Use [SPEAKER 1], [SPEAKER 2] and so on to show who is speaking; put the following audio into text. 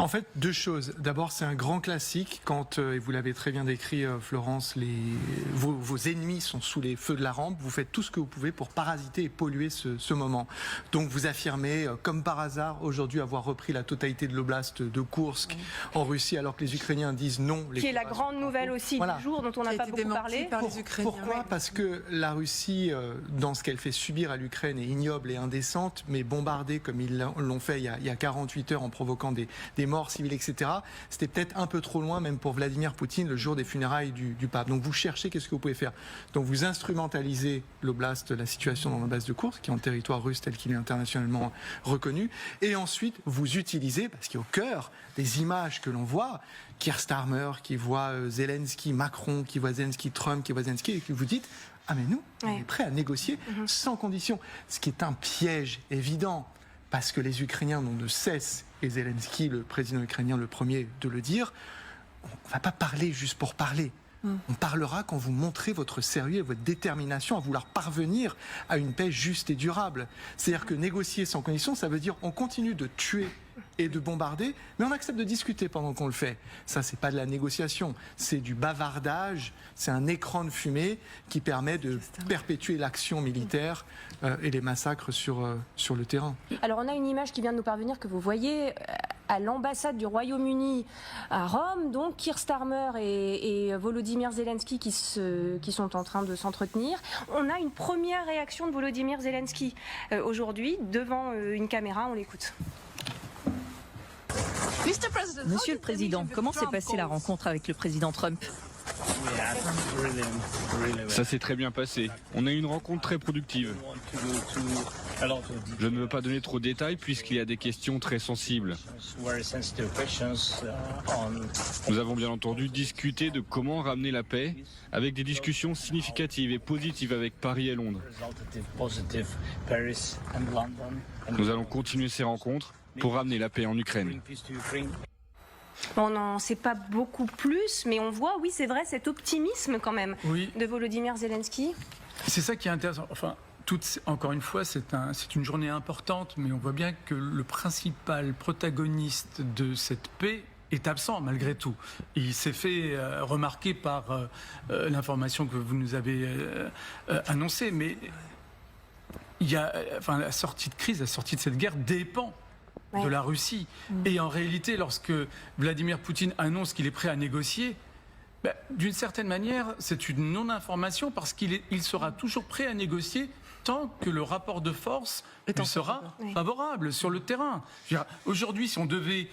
[SPEAKER 1] En fait, deux choses. D'abord, c'est un grand classique quand, et vous l'avez très bien décrit, Florence, vos ennemis sont sous les feux de la rampe. Vous faites tout ce que vous pouvez pour parasiter et polluer ce moment. Donc, vous affirmez, comme par hasard, aujourd'hui avoir repris la totalité de l'oblast de Koursk en Russie, alors que les Ukrainiens disent non.
[SPEAKER 2] Qui est la grande nouvelle aussi du jour, dont on n'a pas beaucoup parlé.
[SPEAKER 1] Pourquoi ? Parce que la Russie, dans ce qu'elle fait subir à l'Ukraine, est ignoble et indécente, mais bombardée comme ils l'ont fait il y a 48 heures en provoquant des morts civiles, etc. C'était peut-être un peu trop loin, même pour Vladimir Poutine, le jour des funérailles du pape. Donc vous cherchez, qu'est-ce que vous pouvez faire ? Donc vous instrumentalisez l'oblast, la situation dans l'oblast de Koursk, qui est en territoire russe tel qu'il est internationalement reconnu, et ensuite vous utilisez, parce qu'au cœur des images que l'on voit, Keir Starmer qui voit Zelensky, Macron qui voit Zelensky, Trump qui voit Zelensky, et que vous dites « Ah mais nous, on est prêts à négocier sans condition ». Ce qui est un piège évident, parce que les Ukrainiens n'ont de cesse, et Zelensky, le président ukrainien, le premier de le dire, on ne va pas parler juste pour parler. On parlera quand vous montrez votre sérieux et votre détermination à vouloir parvenir à une paix juste et durable. C'est-à-dire que négocier sans condition, ça veut dire on continue de tuer et de bombarder, mais on accepte de discuter pendant qu'on le fait. Ça, c'est pas de la négociation, c'est du bavardage, c'est un écran de fumée qui permet de perpétuer l'action militaire et les massacres sur le terrain.
[SPEAKER 2] Alors on a une image qui vient de nous parvenir que vous voyez à l'ambassade du Royaume-Uni à Rome, donc Keir Starmer et Volodymyr Zelensky qui sont en train de s'entretenir. On a une première réaction de Volodymyr Zelensky aujourd'hui devant une caméra, on l'écoute.
[SPEAKER 3] Monsieur le Président, comment s'est passée la rencontre avec le président Trump ?
[SPEAKER 4] Ça s'est très bien passé. On a eu une rencontre très productive. Je ne veux pas donner trop de détails puisqu'il y a des questions très sensibles. Nous avons bien entendu discuté de comment ramener la paix avec des discussions significatives et positives avec Paris et Londres. Nous allons continuer ces rencontres pour ramener la paix en Ukraine.
[SPEAKER 2] On n'en sait pas beaucoup plus, mais on voit, oui, c'est vrai, cet optimisme quand même de Volodymyr Zelensky.
[SPEAKER 5] C'est ça qui est intéressant. Enfin, encore une fois, c'est une journée importante, mais on voit bien que le principal protagoniste de cette paix est absent malgré tout. Il s'est fait remarquer par l'information que vous nous avez annoncée, mais la sortie de crise, la sortie de cette guerre dépend de la Russie. Et en réalité, lorsque Vladimir Poutine annonce qu'il est prêt à négocier, d'une certaine manière, c'est une non-information parce qu'il sera toujours prêt à négocier tant que le rapport de force lui sera favorable sur le terrain. Aujourd'hui, si on devait